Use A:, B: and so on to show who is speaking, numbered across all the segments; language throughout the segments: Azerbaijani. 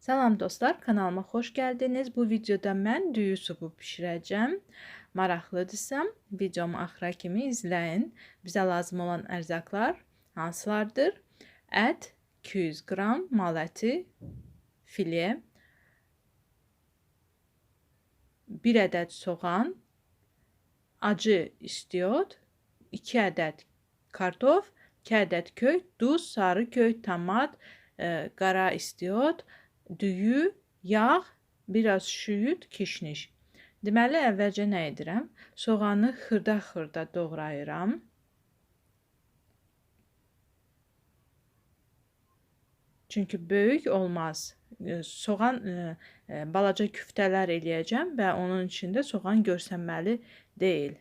A: Salam dostlar, kanalıma xoş gəldiniz. Bu videoda mən düyü supu bişirəcəm. Maraqlıdırsa, videomu axıra kimi izləyin. Bizə lazım olan ərzaqlar hansılardır? Ət 200 qram, mal əti, filye, 1 ədəd soğan, acı istiot, 2 ədəd kartof, 2 ədəd kök, duz, sarı kök, tomat, qara istiot, düyü, yağ, biraz şüyüd, kişniş. Deməli, əvvəlcə nə edirəm? Soğanı xırda-xırda doğrayıram. Çünki böyük olmaz. Soğan balaca küftələr eləyəcəm və onun içində soğan görsənməli deyil.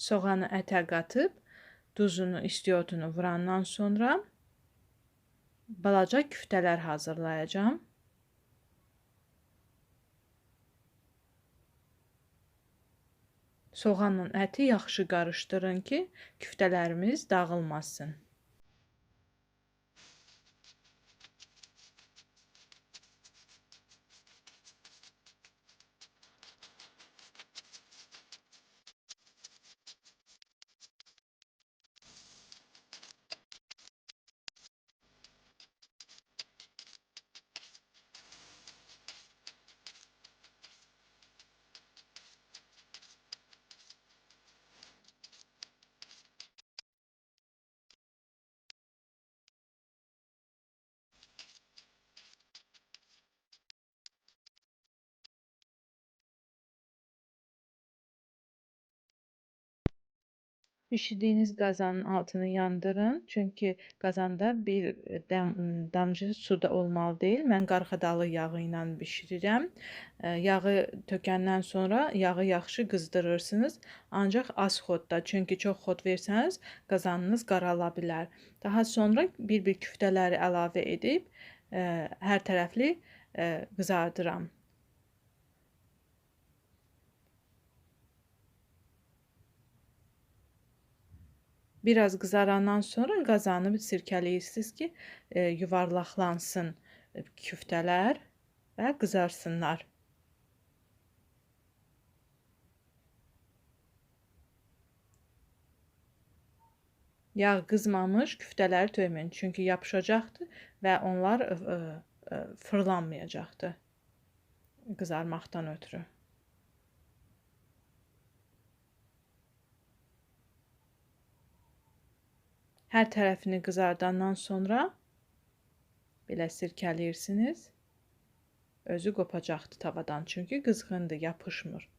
A: Soğanı ətə qatıb, duzunu, istiotunu vurandan sonra balaca küftələr hazırlayacağım. Soğanla əti yaxşı qarışdırın ki, küftələrimiz dağılmasın. Bişirdiyiniz qazanın altını yandırın. Çünki qazanda bir damcı su da olmalı deyil. Mən qarxadalı yağı ilə bişirirəm. Yağı tökəndən sonra yağı yaxşı qızdırırsınız. Ancaq az xodda. Çünki çox xod versəniz qazanınız qarala bilər. Daha sonra bir-bir küftələri əlavə edib hər tərəfli qızardıram. Biraz qızarandan sonra qazanı sirkələyirsiniz ki, yuvarlaqlansın küftələr və qızarsınlar. Yağ qızmamış küftələri tökməyin, çünki yapışacaqdır və onlar fırlanmayacaqdır qızarmaqdan ötürü. Hər tərəfini qızardandan sonra belə sirkələyirsiniz. Özü qopacaqdır tavadan, çünki qızğındır, yapışmır.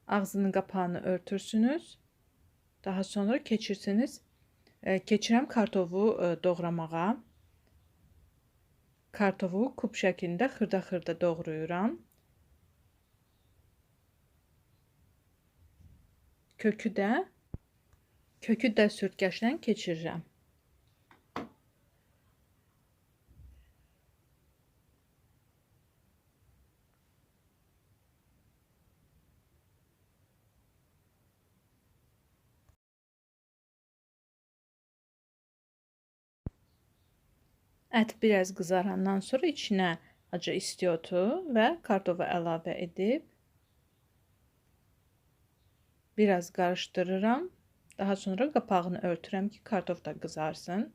A: Ağzının qapağını örtürsünüz. Daha sonra keçirsiniz. Keçirəm kartofu doğramağa. Kartofu kub şəklində xırda-xırda doğrayıram. Kökü də sürtgəçdən keçirirəm. Ət biraz qızarandan sonra içinə acı istiotu və kartofu əlavə edib biraz qarışdırıram. Daha sonra qapağını örtürəm ki, kartof da qızarsın.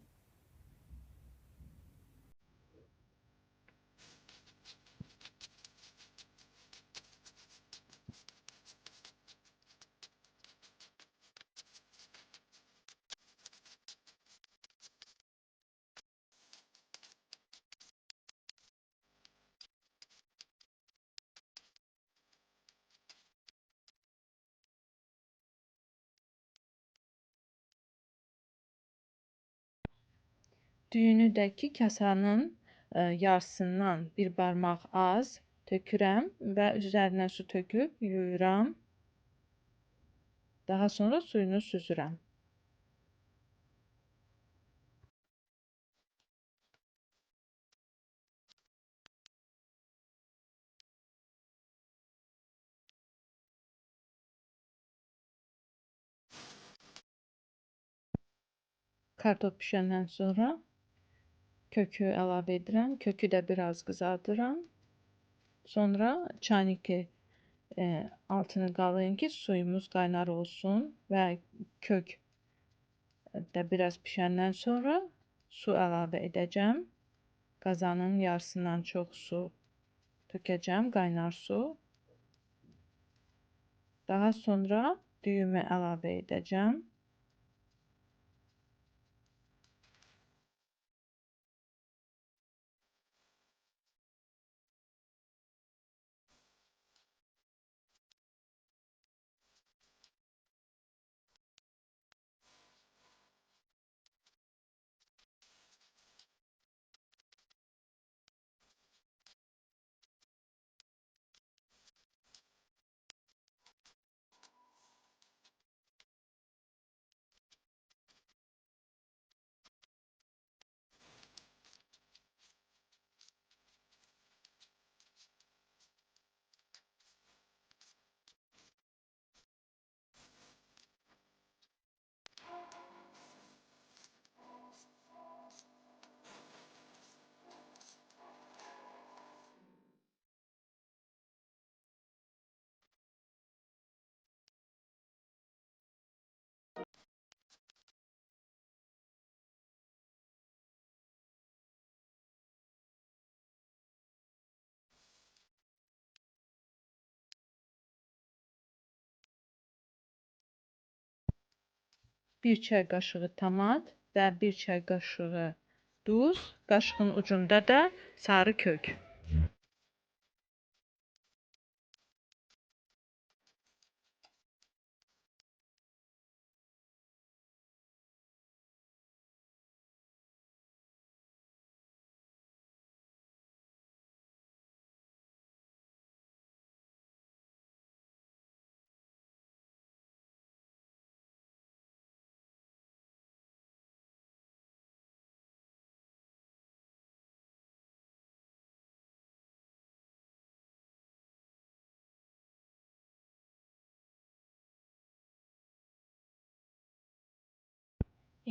A: Düyünüdəki kasanın yarısından bir barmaq az tökürəm və üzərinə su töküb yuyuram. Daha sonra suyunu süzürəm. Kartof bişəndən sonra kökü əlavə edirəm. Kökü də biraz qızardıram. Sonra çayniki altını qalayın ki, suyumuz qaynar olsun və kök də biraz pişəndən sonra su əlavə edəcəm. Qazanın yarısından çox su tökəcəm, qaynar su. Daha sonra düyümü əlavə edəcəm. Bir çay qaşığı tomat və bir çay qaşığı duz, qaşığın ucunda da sarı kök.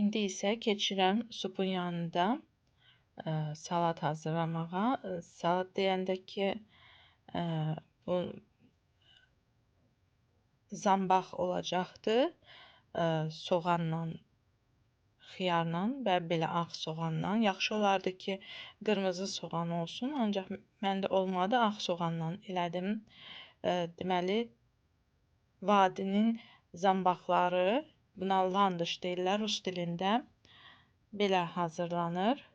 A: İndi isə keçirəm supun yanında salat hazırlamağa. Salat deyəndə ki, bu zambaq olacaqdı. Soğanla, xiyarla və belə ağ soğanla. Yaxşı olardı ki, qırmızı soğan olsun, ancaq məndə olmadı, ağ soğanla elədim. Deməli, vadinin zambaqları, buna landiş deyirlər rus dilində, belə hazırlanır.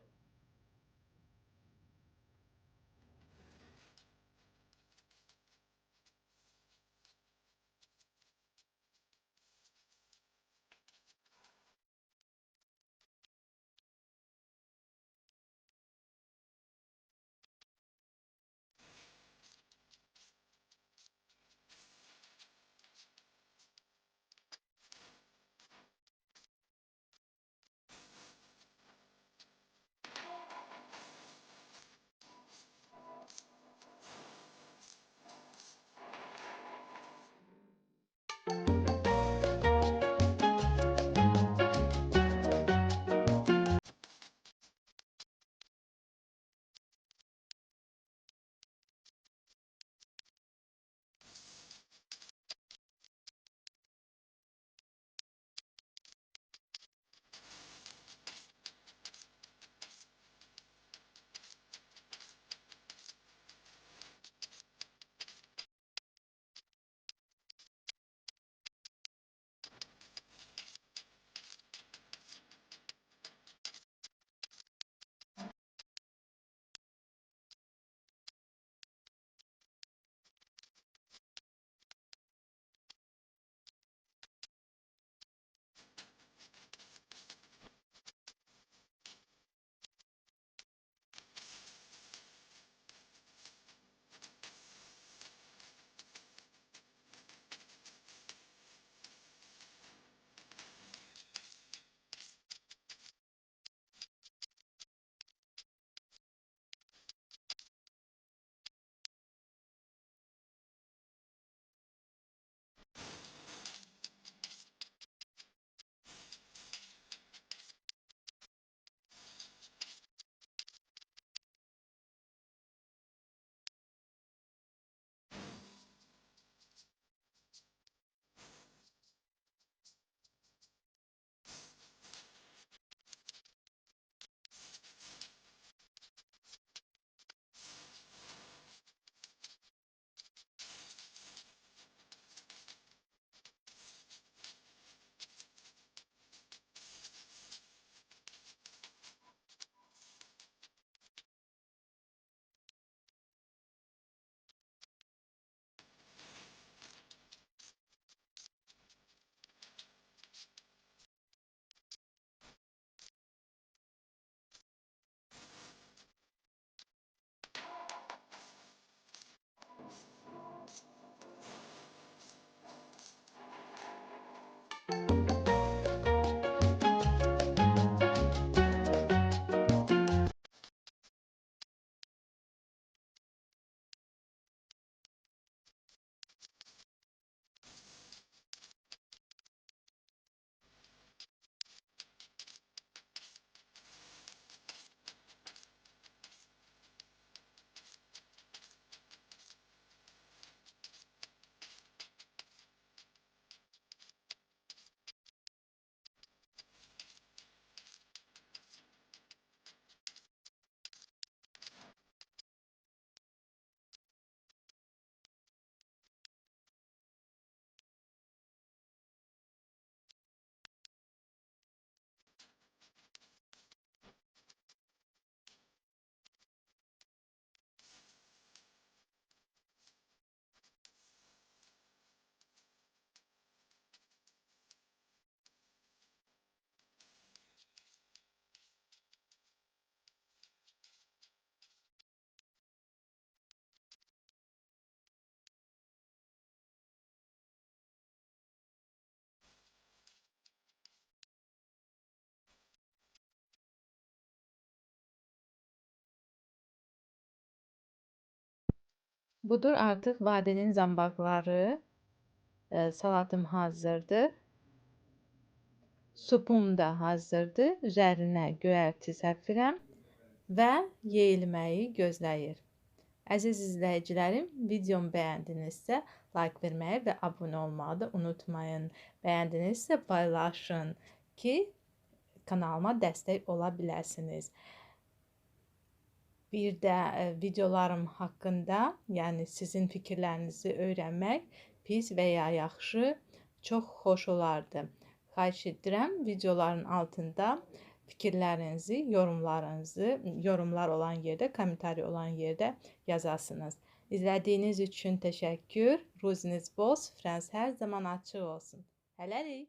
A: Budur, artıq Vadinin zambaqları, salatım hazırdır. Supum da hazırdır. Üzərinə göyərti səpirəm və yeyilməyi gözləyir. Əziz izləyicilərim, videomu bəyəndinizsə like verməyi və abunə olmağı da unutmayın. Bəyəndinizsə paylaşın ki, kanalıma dəstək ola biləsiniz. Bir də videolarım haqqında, yəni sizin fikirlərinizi öyrənmək pis və ya yaxşı çox xoş olardı. Xahiş edirəm, videoların altında fikirlərinizi, yorumlar olan yerdə, kommentariy olan yerdə yazasınız. İzlədiyiniz üçün təşəkkür. Ruziniz bol, süfrəniz hər zaman açıq olsun. Hələlik.